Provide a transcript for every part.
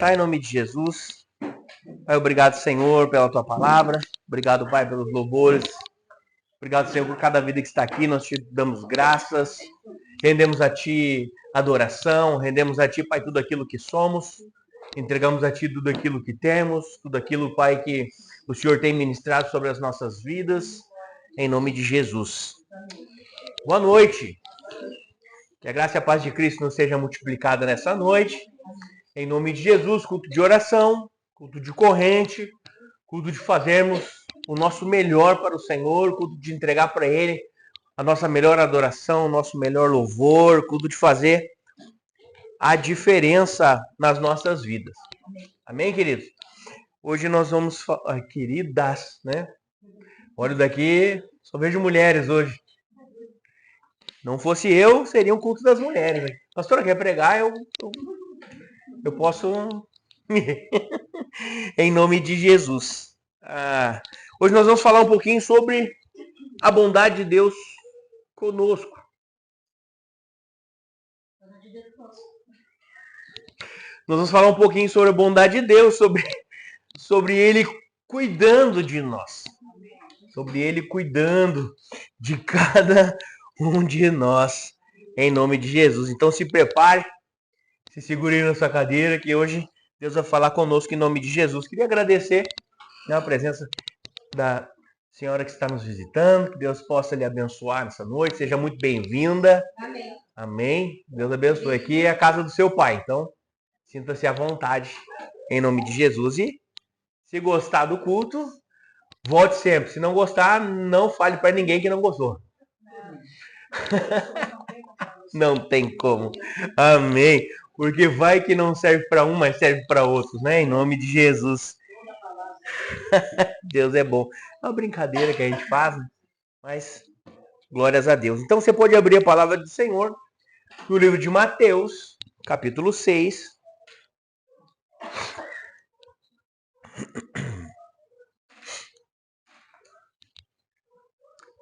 Pai, em nome de Jesus. Pai, obrigado, Senhor, pela tua palavra. Obrigado, Pai, pelos louvores. Obrigado, Senhor, por cada vida que está aqui. Nós te damos graças. Rendemos a ti adoração. Rendemos a ti, Pai, tudo aquilo que somos. Entregamos a ti tudo aquilo que temos. Tudo aquilo, Pai, que o Senhor tem ministrado sobre as nossas vidas. Em nome de Jesus. Boa noite. Que a graça e a paz de Cristo nos seja multiplicada nessa noite. Em nome de Jesus, culto de oração, culto de corrente, culto de fazermos o nosso melhor para o Senhor, culto de entregar para Ele a nossa melhor adoração, o nosso melhor louvor, culto de fazer a diferença nas nossas vidas. Amém, queridos? Hoje nós vamos falar, queridas, né? Olha daqui, só vejo mulheres hoje. Não fosse eu, seria um culto das mulheres. Né? Pastora, quer pregar? Eu posso... em nome de Jesus. Hoje nós vamos falar um pouquinho sobre a bondade de Deus conosco. Nós vamos falar um pouquinho sobre a bondade de Deus, sobre Ele cuidando de nós. Sobre Ele cuidando de cada um de nós, em nome de Jesus. Então se prepare, se segure aí na sua cadeira, que hoje Deus vai falar conosco em nome de Jesus. Queria agradecer a presença da senhora que está nos visitando, que Deus possa lhe abençoar nessa noite, seja muito bem-vinda. Amém. Amém. Deus abençoe. Aqui é a casa do seu pai, então sinta-se à vontade em nome de Jesus. E se gostar do culto, volte sempre. Se não gostar, não fale para ninguém que não gostou. Não tem como. Amém. Porque vai que não serve para um, mas serve para outros, né? Em nome de Jesus. Deus é bom. É uma brincadeira que a gente faz, mas glórias a Deus. Então você pode abrir a palavra do Senhor no livro de Mateus, capítulo 6.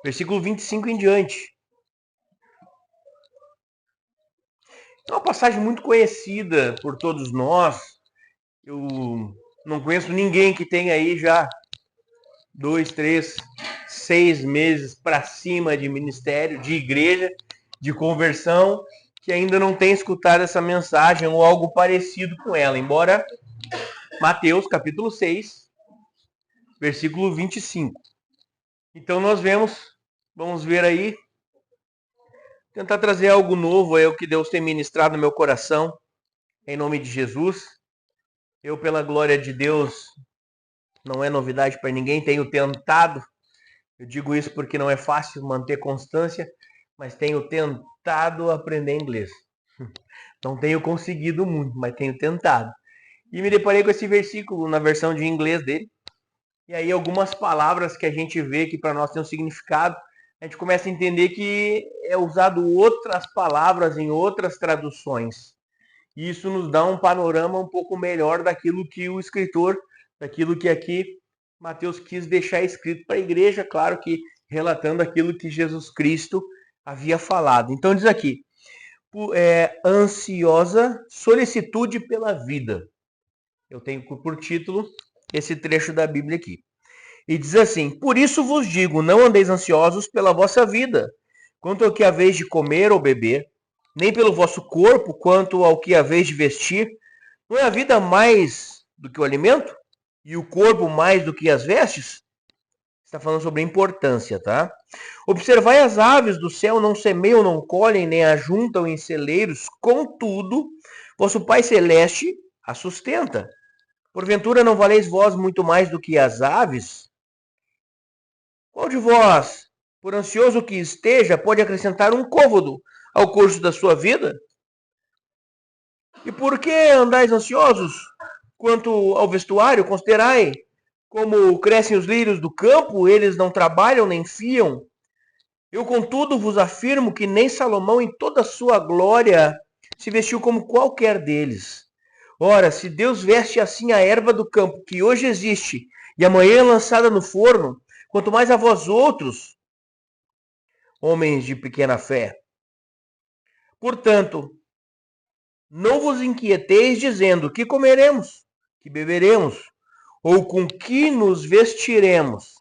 Versículo 25 em diante. É uma passagem muito conhecida por todos nós. Eu não conheço ninguém que tenha aí já 2, 3, 6 meses para cima de ministério, de igreja, de conversão, que ainda não tenha escutado essa mensagem ou algo parecido com ela. Embora Mateus, capítulo 6, versículo 25. Então nós vamos ver aí, tentar trazer algo novo, é o que Deus tem ministrado no meu coração, em nome de Jesus. Eu, pela glória de Deus, não é novidade para ninguém, tenho tentado, eu digo isso porque não é fácil manter constância, mas tenho tentado aprender inglês. Não tenho conseguido muito, mas tenho tentado. E me deparei com esse versículo na versão de inglês dele. E aí algumas palavras que a gente vê que para nós tem um significado, a gente começa a entender que é usado outras palavras em outras traduções. E isso nos dá um panorama um pouco melhor daquilo que o escritor, daquilo que aqui Mateus quis deixar escrito para a igreja, claro que relatando aquilo que Jesus Cristo havia falado. Então diz aqui, ansiosa solicitude pela vida. Eu tenho por título esse trecho da Bíblia aqui. E diz assim, por isso vos digo, não andeis ansiosos pela vossa vida, quanto ao que haveis de comer ou beber, nem pelo vosso corpo, quanto ao que haveis de vestir. Não é a vida mais do que o alimento? E o corpo mais do que as vestes? Está falando sobre a importância, tá? Observai as aves do céu, não semeiam, não colhem, nem ajuntam em celeiros, contudo, vosso Pai Celeste a sustenta. Porventura não valeis vós muito mais do que as aves? Qual de vós, por ansioso que esteja, pode acrescentar um côvado ao curso da sua vida? E por que andais ansiosos? Quanto ao vestuário, considerai como crescem os lírios do campo, eles não trabalham nem fiam. Eu, contudo, vos afirmo que nem Salomão, em toda a sua glória, se vestiu como qualquer deles. Ora, se Deus veste assim a erva do campo, que hoje existe, e amanhã é lançada no forno, quanto mais a vós outros, homens de pequena fé. Portanto, Não vos inquieteis dizendo: que comeremos, que beberemos, ou com que nos vestiremos,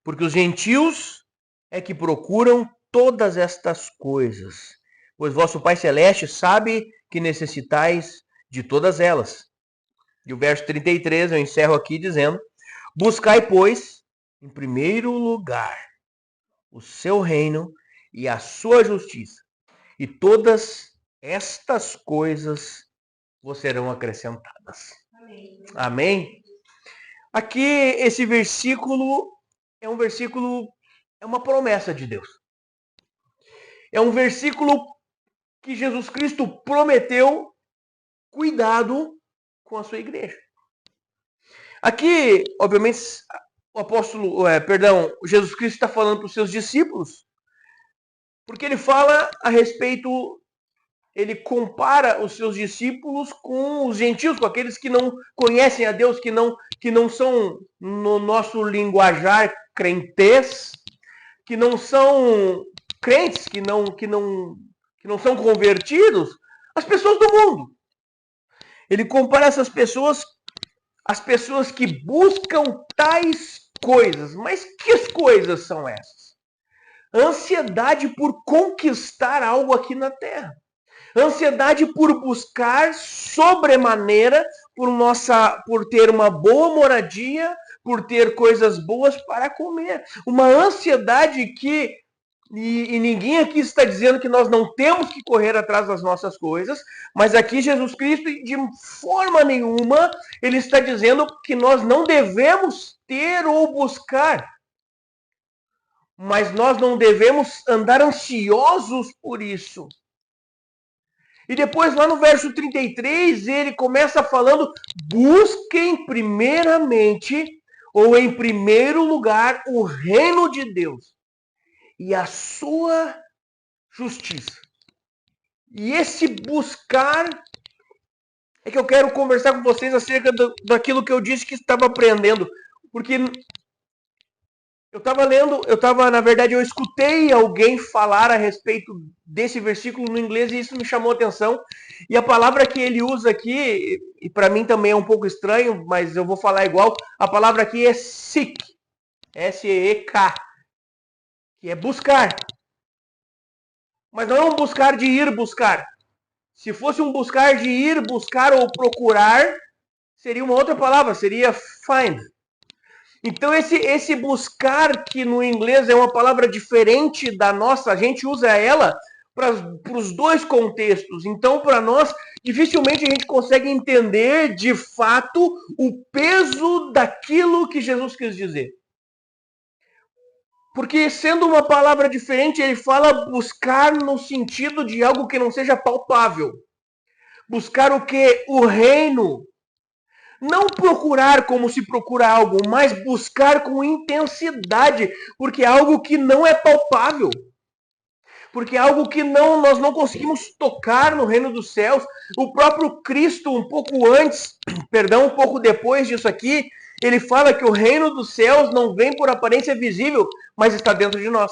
porque os gentios é que procuram todas estas coisas, pois vosso Pai Celeste sabe que necessitais de todas elas. E o verso 33 eu encerro aqui dizendo: buscai, pois, em primeiro lugar o seu reino e a sua justiça, e todas estas coisas vos serão acrescentadas. Amém. Amém? Aqui, esse versículo é um versículo, é uma promessa de Deus. É um versículo que Jesus Cristo prometeu cuidado com a sua igreja. Aqui, obviamente, Jesus Cristo está falando para os seus discípulos, porque ele fala a respeito, ele compara os seus discípulos com os gentios, com aqueles que não conhecem a Deus, que não são, no nosso linguajar, crentes, que não são crentes, que não são convertidos, as pessoas do mundo. Ele compara essas pessoas, as pessoas que buscam tais coisas. Mas que coisas são essas? Ansiedade por conquistar algo aqui na terra. Ansiedade por buscar sobremaneira, por ter uma boa moradia, por ter coisas boas para comer. Uma ansiedade que e ninguém aqui está dizendo que nós não temos que correr atrás das nossas coisas, mas aqui Jesus Cristo, de forma nenhuma, ele está dizendo que nós não devemos ter ou buscar. Mas nós não devemos andar ansiosos por isso. E depois, lá no verso 33, ele começa falando: busquem primeiramente, ou em primeiro lugar, o reino de Deus e a sua justiça. E esse buscar é que eu quero conversar com vocês acerca daquilo que eu disse que estava aprendendo. Porque eu estava lendo, na verdade, eu escutei alguém falar a respeito desse versículo no inglês e isso me chamou a atenção. E a palavra que ele usa aqui, e para mim também é um pouco estranho, mas eu vou falar igual, a palavra aqui é seek, S-E-E-K, que é buscar. Mas não é um buscar de ir buscar. Se fosse um buscar de ir buscar ou procurar, seria uma outra palavra, seria find. Então esse buscar, que no inglês é uma palavra diferente da nossa, a gente usa ela para os dois contextos. Então, para nós, dificilmente a gente consegue entender de fato o peso daquilo que Jesus quis dizer. Porque sendo uma palavra diferente, ele fala buscar no sentido de algo que não seja palpável. Buscar o quê? O reino. Não procurar como se procura algo, mas buscar com intensidade, porque é algo que não é palpável. Porque é algo que nós não conseguimos tocar no reino dos céus. O próprio Cristo, um pouco antes, um pouco depois disso aqui, ele fala que o reino dos céus não vem por aparência visível, mas está dentro de nós.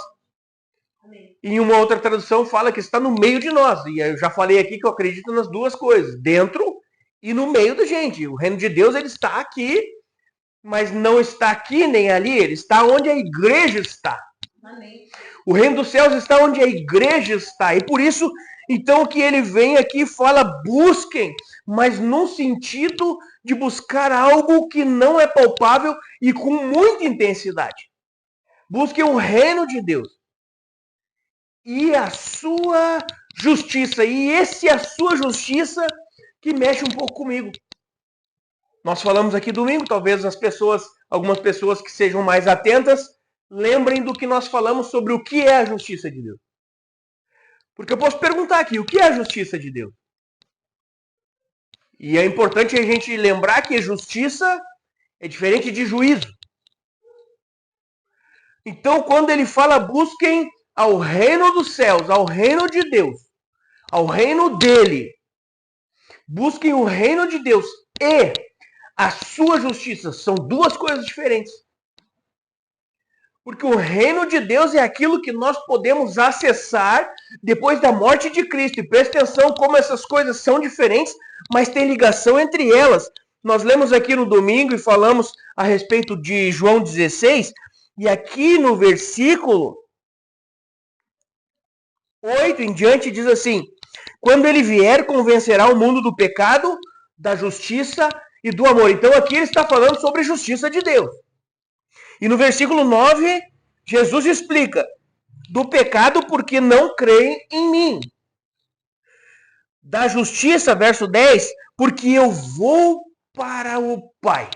Amém. E em uma outra tradução fala que está no meio de nós. E eu já falei aqui que eu acredito nas duas coisas, dentro e no meio da gente. O reino de Deus, ele está aqui, mas não está aqui nem ali, ele está onde a igreja está. Amém. O reino dos céus está onde a igreja está. E por isso, então, que ele vem aqui e fala, busquem, mas no sentido de buscar algo que não é palpável e com muita intensidade. Busquem o reino de Deus e a sua justiça. E esse é a sua justiça que mexe um pouco comigo. Nós falamos aqui domingo, talvez algumas pessoas que sejam mais atentas, lembrem do que nós falamos sobre o que é a justiça de Deus. Porque eu posso perguntar aqui, o que é a justiça de Deus? E é importante a gente lembrar que justiça é diferente de juízo. Então, quando ele fala, busquem ao reino dos céus, ao reino de Deus, ao reino dele, busquem o reino de Deus e a sua justiça, são duas coisas diferentes. Porque o reino de Deus é aquilo que nós podemos acessar depois da morte de Cristo. E presta atenção como essas coisas são diferentes, mas tem ligação entre elas. Nós lemos aqui no domingo e falamos a respeito de João 16, e aqui no versículo 8 em diante diz assim: quando ele vier, convencerá o mundo do pecado, da justiça e do amor. Então aqui ele está falando sobre a justiça de Deus. E no versículo 9, Jesus explica: do pecado porque não creem em mim. Da justiça, verso 10, porque eu vou para o Pai.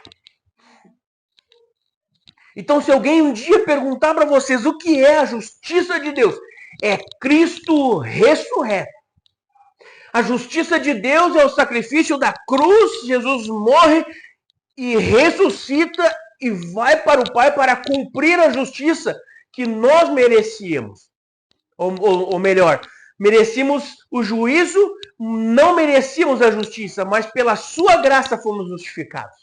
Então, se alguém um dia perguntar para vocês o que é a justiça de Deus, é Cristo ressurreto. A justiça de Deus é o sacrifício da cruz. Jesus morre e ressuscita e vai para o Pai para cumprir a justiça que nós merecíamos. Ou melhor, merecíamos o juízo, não merecíamos a justiça, mas pela sua graça fomos justificados.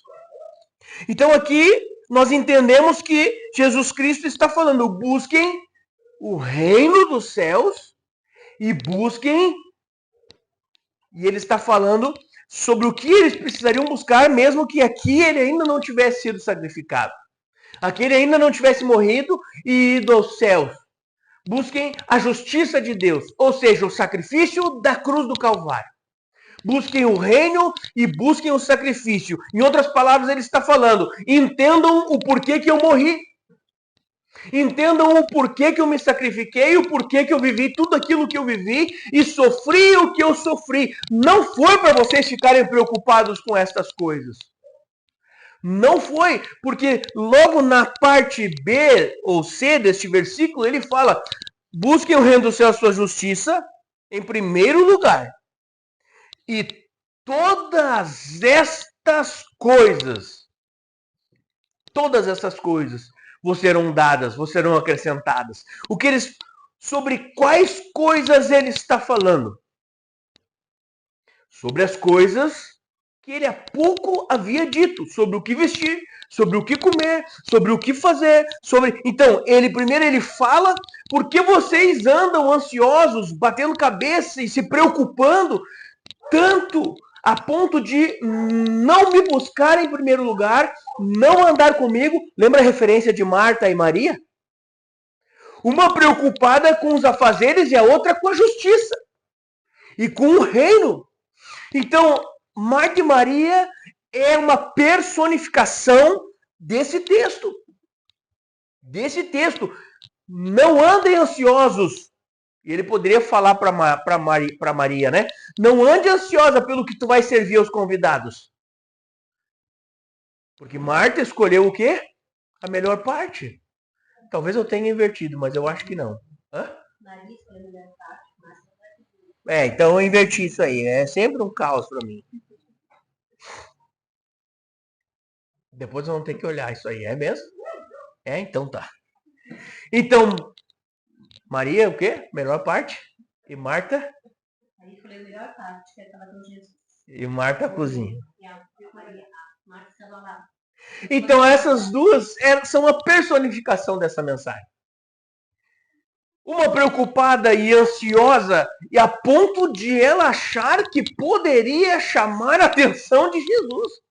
Então aqui nós entendemos que Jesus Cristo está falando: busquem o reino dos céus e busquem. E ele está falando sobre o que eles precisariam buscar, mesmo que aqui ele ainda não tivesse sido sacrificado. Aqui ele ainda não tivesse morrido e ido aos céus. Busquem a justiça de Deus, ou seja, o sacrifício da cruz do Calvário. Busquem o reino e busquem o sacrifício. Em outras palavras, ele está falando: entendam o porquê que eu morri. Entendam o porquê que eu me sacrifiquei, o porquê que eu vivi tudo aquilo que eu vivi e sofri o que eu sofri. Não foi para vocês ficarem preocupados com estas coisas. Não foi, porque logo na parte B ou C deste versículo, ele fala: busquem o reino do céu, a sua justiça, em primeiro lugar. E todas essas coisas vos serão dadas, vos serão acrescentadas. Sobre quais coisas ele está falando? Sobre as coisas que ele há pouco havia dito, sobre o que vestir, sobre o que comer, sobre o que fazer, Então, primeiro ele fala: por que vocês andam ansiosos, batendo cabeça e se preocupando tanto a ponto de não me buscar em primeiro lugar, não andar comigo? Lembra a referência de Marta e Maria? Uma preocupada com os afazeres e a outra com a justiça e com o reino. Então, Marta e Maria é uma personificação desse texto. Não andem ansiosos. E ele poderia falar para Maria, né? Não ande ansiosa pelo que tu vai servir aos convidados. Porque Marta escolheu o quê? A melhor parte. Talvez eu tenha invertido, mas eu acho que não. Maria escolheu a melhor parte. Então eu inverti isso aí. É sempre um caos para mim. Depois eu vou ter que olhar isso aí. É mesmo? Então tá. Então, Maria, o quê? Melhor parte. E Marta? Aí falei a melhor parte, que estava com Jesus. E Marta cozinha. E a Maria, Marta estava lá. Então essas duas são a personificação dessa mensagem. Uma preocupada e ansiosa, e a ponto de ela achar que poderia chamar a atenção de Jesus.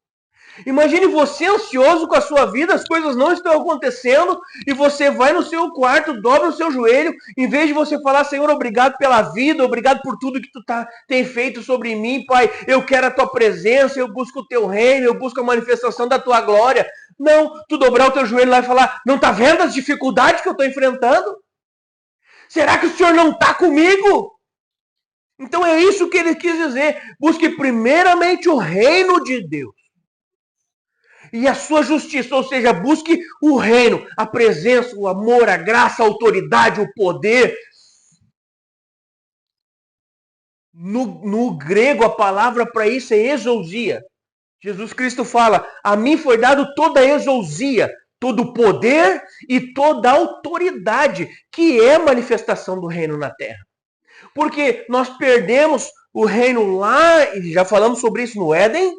Imagine você ansioso com a sua vida, as coisas não estão acontecendo, e você vai no seu quarto, dobra o seu joelho, em vez de você falar: Senhor, obrigado pela vida, obrigado por tudo que tu tem feito sobre mim, Pai, eu quero a tua presença, eu busco o teu reino, eu busco a manifestação da tua glória. Não, tu dobrar o teu joelho lá e falar: não tá vendo as dificuldades que eu estou enfrentando? Será que o Senhor não está comigo? Então é isso que ele quis dizer: busque primeiramente o reino de Deus e a sua justiça, ou seja, busque o reino, a presença, o amor, a graça, a autoridade, o poder. No grego, a palavra para isso é exousia. Jesus Cristo fala: a mim foi dado toda a exousia, todo o poder e toda a autoridade, que é a manifestação do reino na terra. Porque nós perdemos o reino lá, e já falamos sobre isso no Éden,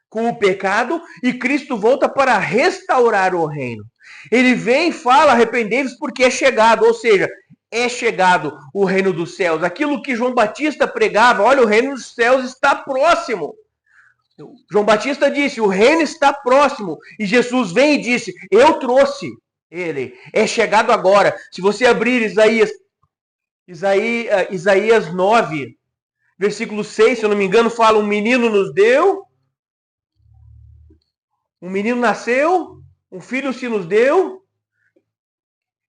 com o pecado e Cristo volta para restaurar o reino. Ele vem e fala, arrependei-vos porque é chegado, ou seja, é chegado o reino dos céus. Aquilo que João Batista pregava, olha, o reino dos céus está próximo. João Batista disse, o reino está próximo. E Jesus vem e disse, eu trouxe ele, é chegado agora. Se você abrir Isaías 9, versículo 6, se eu não me engano, fala, um menino nos deu, um menino nasceu, um filho se nos deu,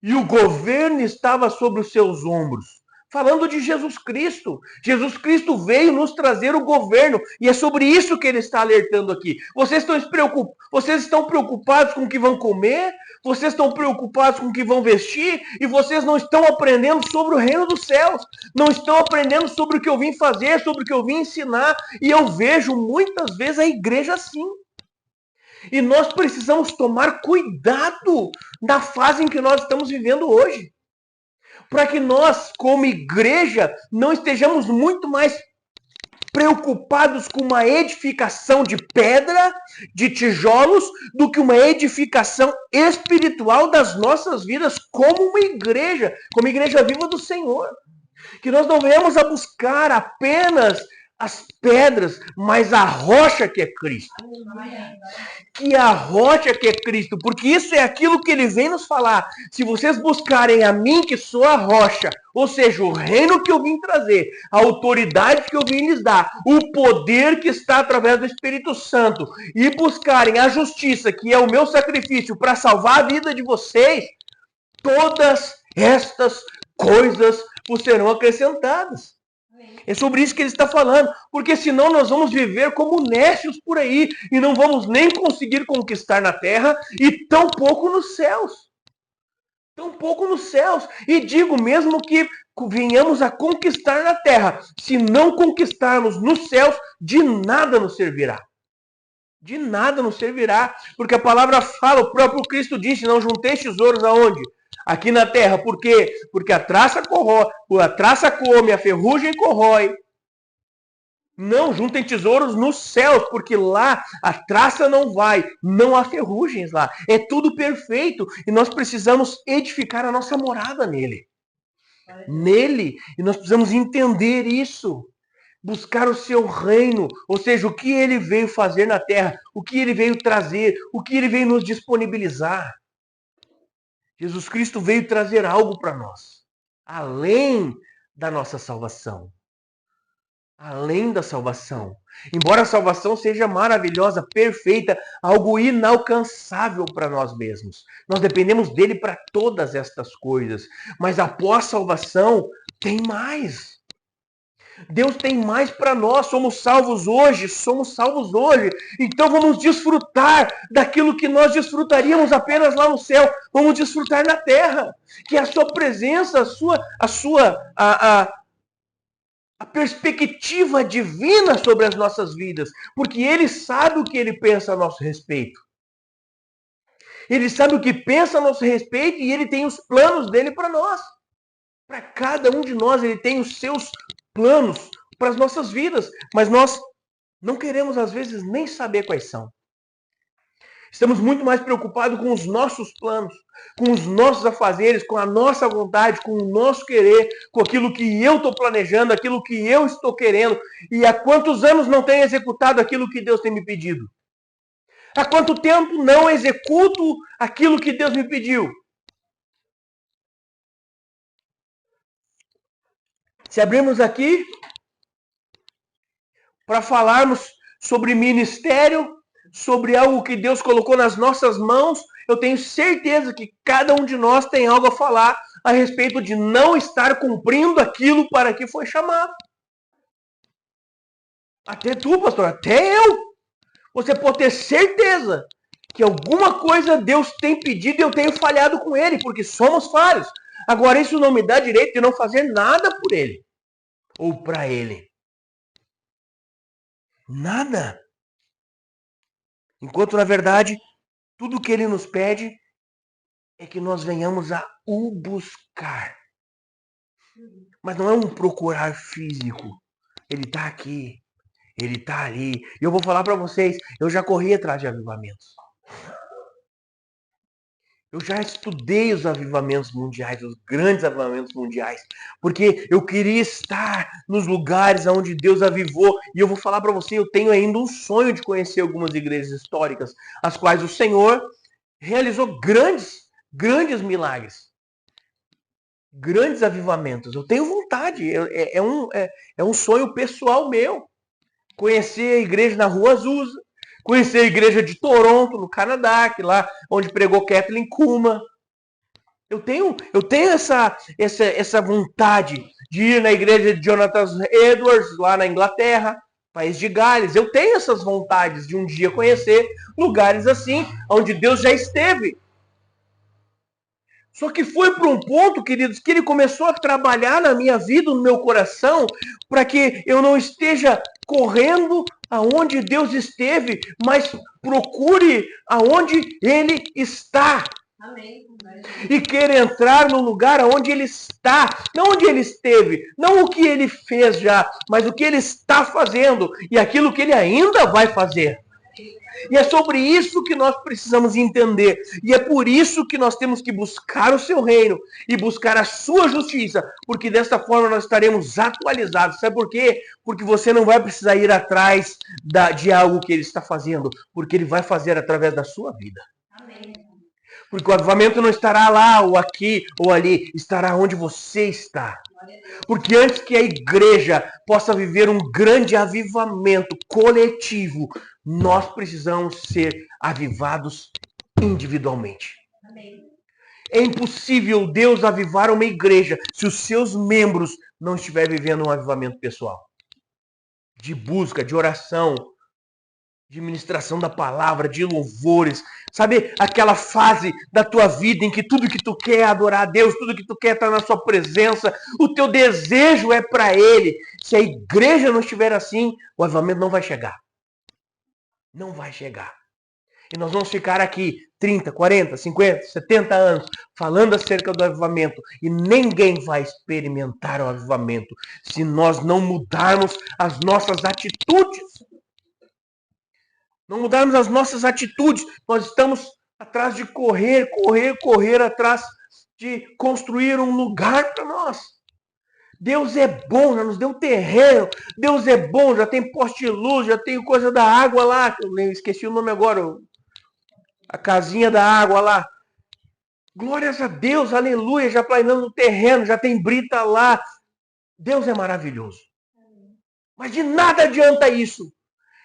e o governo estava sobre os seus ombros. Falando de Jesus Cristo. Jesus Cristo veio nos trazer o governo. E é sobre isso que ele está alertando aqui. Vocês estão preocupados com o que vão comer? Vocês estão preocupados com o que vão vestir? E vocês não estão aprendendo sobre o reino dos céus. Não estão aprendendo sobre o que eu vim fazer, sobre o que eu vim ensinar. E eu vejo muitas vezes a igreja assim. E nós precisamos tomar cuidado na fase em que nós estamos vivendo hoje. Para que nós, como igreja, não estejamos muito mais preocupados com uma edificação de pedra, de tijolos, do que uma edificação espiritual das nossas vidas como uma igreja, como igreja viva do Senhor. Que nós não venhamos a buscar apenas as pedras, mas a rocha que é Cristo. Que a rocha que é Cristo, porque isso é aquilo que ele vem nos falar. Se vocês buscarem a mim, que sou a rocha, ou seja, o reino que eu vim trazer, a autoridade que eu vim lhes dar, o poder que está através do Espírito Santo, e buscarem a justiça, que é o meu sacrifício para salvar a vida de vocês, todas estas coisas vos serão acrescentadas. É sobre isso que ele está falando, porque senão nós vamos viver como nécios por aí e não vamos nem conseguir conquistar na terra e tampouco nos céus. Tampouco nos céus. E digo mesmo que venhamos a conquistar na terra, se não conquistarmos nos céus, de nada nos servirá. De nada nos servirá, porque a palavra fala, o próprio Cristo disse, não junteis tesouros aonde? Aqui na terra, por quê? Porque a traça come, a ferrugem corrói. Não juntem tesouros nos céus, porque lá a traça não vai, não há ferrugens lá. É tudo perfeito e nós precisamos edificar a nossa morada nele. Nele, e nós precisamos entender isso. Buscar o seu reino, ou seja, o que ele veio fazer na terra, o que ele veio trazer, o que ele veio nos disponibilizar. Jesus Cristo veio trazer algo para nós, além da nossa salvação. Além da salvação. Embora a salvação seja maravilhosa, perfeita, algo inalcançável para nós mesmos. Nós dependemos dele para todas estas coisas. Mas após a salvação, tem mais. Deus tem mais para nós, somos salvos hoje. Então vamos desfrutar daquilo que nós desfrutaríamos apenas lá no céu. Vamos desfrutar na terra, que é a sua presença, a perspectiva divina sobre as nossas vidas, porque ele sabe o que ele pensa a nosso respeito. Ele sabe o que pensa a nosso respeito e ele tem os planos dele para nós. Para cada um de nós, ele tem os seus planos para as nossas vidas, mas nós não queremos, às vezes, nem saber quais são. Estamos muito mais preocupados com os nossos planos, com os nossos afazeres, com a nossa vontade, com o nosso querer, com aquilo que eu estou planejando, aquilo que eu estou querendo. E há quantos anos não tenho executado aquilo que Deus tem me pedido? Há quanto tempo não executo aquilo que Deus me pediu? Se abrirmos aqui para falarmos sobre ministério, sobre algo que Deus colocou nas nossas mãos, eu tenho certeza que cada um de nós tem algo a falar a respeito de não estar cumprindo aquilo para que foi chamado. Até tu, pastor, até eu. Você pode ter certeza que alguma coisa Deus tem pedido e eu tenho falhado com ele, porque somos falhos. Agora, isso não me dá direito de não fazer nada por ele ou para ele. Nada. Enquanto, na verdade, tudo que ele nos pede é que nós venhamos a o buscar. Mas não é um procurar físico. Ele está aqui. Ele está ali. E eu vou falar para vocês, eu já corri atrás de avivamentos. Eu já estudei os avivamentos mundiais, os grandes avivamentos mundiais, porque eu queria estar nos lugares onde Deus avivou. E eu vou falar para você, eu tenho ainda um sonho de conhecer algumas igrejas históricas, as quais o Senhor realizou grandes milagres, grandes avivamentos. Eu tenho vontade, é um sonho pessoal meu. Conhecer a igreja na Rua Azusa, conhecer a igreja de Toronto, no Canadá, que lá onde pregou Kathleen Kuma. Eu tenho essa vontade de ir na igreja de Jonathan Edwards, lá na Inglaterra, país de Gales. Eu tenho essas vontades de um dia conhecer lugares assim, onde Deus já esteve. Só que foi para um ponto, queridos, que ele começou a trabalhar na minha vida, no meu coração, para que eu não esteja correndo aonde Deus esteve, mas procure aonde Ele está. Amém. E querer entrar no lugar onde Ele está, não onde Ele esteve, não o que Ele fez já, mas o que Ele está fazendo e aquilo que Ele ainda vai fazer. E é sobre isso que nós precisamos entender. E é por isso que nós temos que buscar o seu reino e buscar a sua justiça. Porque desta forma nós estaremos atualizados. Sabe por quê? Porque você não vai precisar ir atrás de algo que ele está fazendo. Porque ele vai fazer através da sua vida. Amém. Porque o avivamento não estará lá, ou aqui, ou ali. Estará onde você está. Porque antes que a igreja possa viver um grande avivamento coletivo, nós precisamos ser avivados individualmente. Amém. É impossível Deus avivar uma igreja se os seus membros não estiverem vivendo um avivamento pessoal. De busca, de oração, de ministração da palavra, de louvores. Sabe aquela fase da tua vida em que tudo que tu quer é adorar a Deus, tudo que tu quer é estar na sua presença, o teu desejo é para Ele. Se a igreja não estiver assim, o avivamento não vai chegar. Não vai chegar. E nós vamos ficar aqui 30, 40, 50, 70 anos falando acerca do avivamento e ninguém vai experimentar o avivamento se nós não mudarmos as nossas atitudes. Não mudarmos as nossas atitudes. Nós estamos atrás de correr atrás de construir um lugar para nós. Deus é bom, já nos deu terreno. Deus é bom, já tem poste de luz, já tem coisa da água lá. Eu esqueci o nome agora. A casinha da água lá. Glórias a Deus, aleluia. Já planejando o terreno, já tem brita lá. Deus é maravilhoso. Mas de nada adianta isso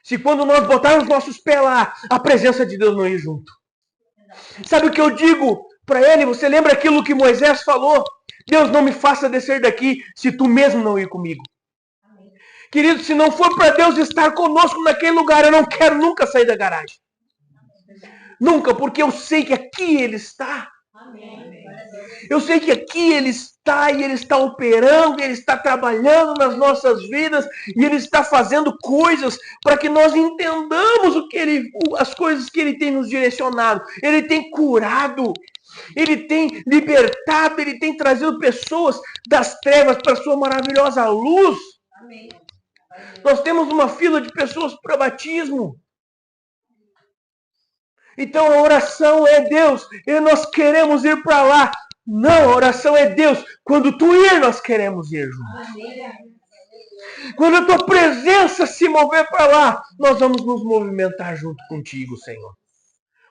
se quando nós botarmos nossos pés lá, a presença de Deus não ir junto. Sabe o que eu digo para ele? Você lembra aquilo que Moisés falou? Deus, não me faça descer daqui se tu mesmo não ir comigo. Amém. Querido, se não for para Deus estar conosco naquele lugar, eu não quero nunca sair da garagem. Nunca, porque eu sei que aqui Ele está. Amém. Eu sei que aqui Ele está e Ele está operando, Ele está trabalhando nas nossas vidas e Ele está fazendo coisas para que nós entendamos as coisas que Ele tem nos direcionado. Ele tem curado, Ele tem libertado, Ele tem trazido pessoas das trevas para a sua maravilhosa luz. Amém. Nós temos uma fila de pessoas para batismo. Então a oração é Deus, e nós queremos ir para lá. Não, a oração é Deus. Quando tu ir, nós queremos ir juntos. Quando a tua presença se mover para lá, nós vamos nos movimentar junto contigo, Senhor.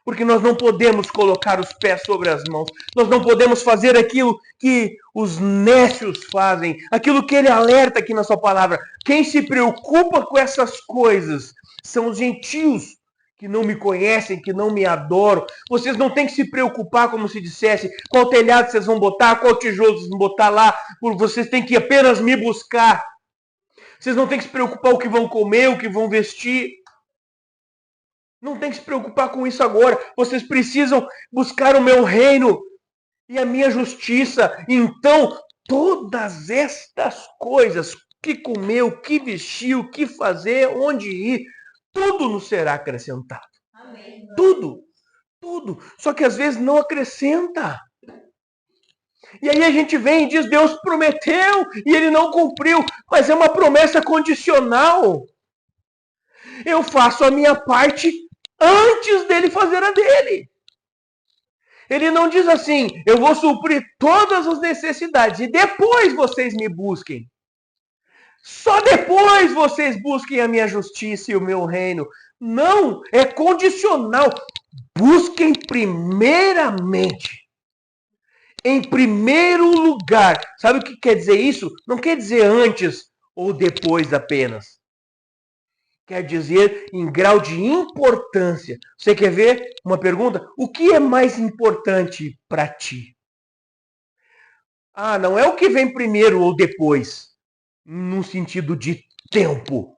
Porque nós não podemos colocar os pés sobre as mãos. Nós não podemos fazer aquilo que os nécios fazem. Aquilo que ele alerta aqui na sua palavra. Quem se preocupa com essas coisas são os gentios que não me conhecem, que não me adoram. Vocês não têm que se preocupar, como se dissesse, qual telhado vocês vão botar, qual tijolo vocês vão botar lá. Vocês têm que apenas me buscar. Vocês não têm que se preocupar o que vão comer, o que vão vestir. Não tem que se preocupar com isso agora. Vocês precisam buscar o meu reino e a minha justiça. Então, todas estas coisas, o que comer, o que vestir, o que fazer, onde ir, tudo nos será acrescentado. Amém. Tudo. Só que às vezes não acrescenta. E aí a gente vem e diz, Deus prometeu e Ele não cumpriu. Mas é uma promessa condicional. Eu faço a minha parte antes dele fazer a dele. Ele não diz assim, eu vou suprir todas as necessidades e depois vocês me busquem. Só depois vocês busquem a minha justiça e o meu reino. Não, é condicional. Busquem primeiramente. Em primeiro lugar. Sabe o que quer dizer isso? Não quer dizer antes ou depois apenas. Quer dizer em grau de importância. Você quer ver uma pergunta? O que é mais importante para ti? Ah, não é o que vem primeiro ou depois, no sentido de tempo,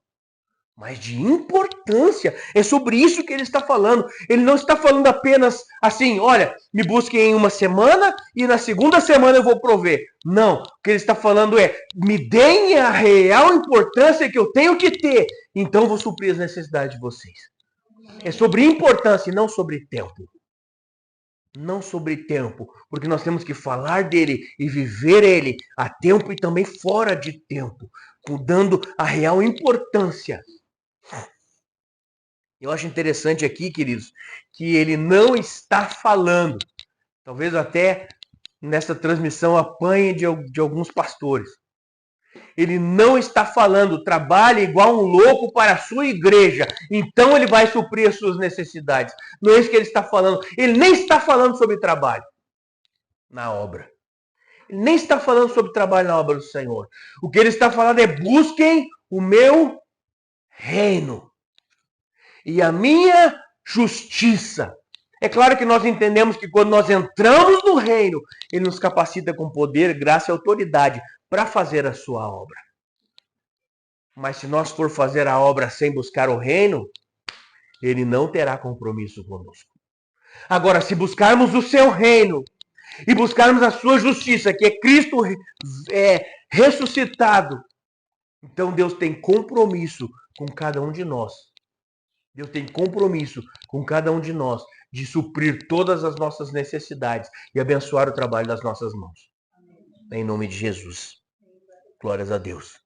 mas de importância. É sobre isso que ele está falando. Ele não está falando apenas assim, olha, me busquem em uma semana e na segunda semana eu vou prover. Não, o que ele está falando é, me deem a real importância que eu tenho que ter, então eu vou suprir as necessidades de vocês. É sobre importância e não sobre tempo. Não sobre tempo, porque nós temos que falar dele e viver ele a tempo e também fora de tempo, dando a real importância. Eu acho interessante aqui, queridos, que ele não está falando, talvez até nessa transmissão apanhe de alguns pastores. Ele não está falando, trabalhe igual um louco para a sua igreja, então ele vai suprir as suas necessidades. Não é isso que ele está falando. Ele nem está falando sobre trabalho na obra. Ele nem está falando sobre trabalho na obra do Senhor. O que ele está falando é busquem o meu reino e a minha justiça. É claro que nós entendemos que quando nós entramos no reino, ele nos capacita com poder, graça e autoridade para fazer a sua obra. Mas se nós for fazer a obra sem buscar o reino, ele não terá compromisso conosco. Agora, se buscarmos o seu reino e buscarmos a sua justiça, que é Cristo ressuscitado, então Deus tem compromisso com cada um de nós. Deus tem compromisso com cada um de nós de suprir todas as nossas necessidades e abençoar o trabalho das nossas mãos. Em nome de Jesus. Glórias a Deus.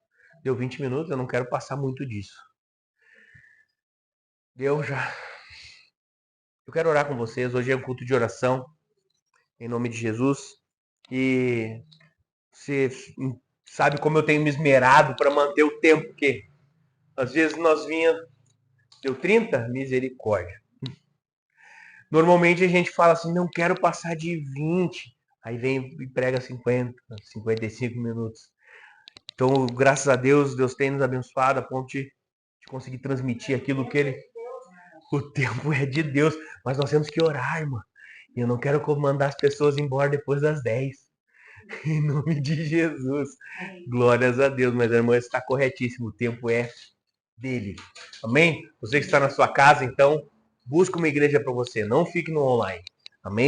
Deu 20 minutos, eu não quero passar muito disso. Eu quero orar com vocês. Hoje é um culto de oração. Em nome de Jesus. E você sabe como eu tenho me esmerado para manter o tempo, porque às vezes nós deu 30, misericórdia. Normalmente a gente fala assim, não quero passar de 20. Aí vem e prega 50, 55 minutos. Então, graças a Deus, Deus tem nos abençoado a ponto de conseguir transmitir aquilo que ele... O tempo é de Deus, mas nós temos que orar, irmã. E eu não quero mandar as pessoas embora depois das 10. Em nome de Jesus. Glórias a Deus, mas a irmã está corretíssimo. O tempo é dele. Amém? Você que está na sua casa, então, busca uma igreja para você. Não fique no online. Amém?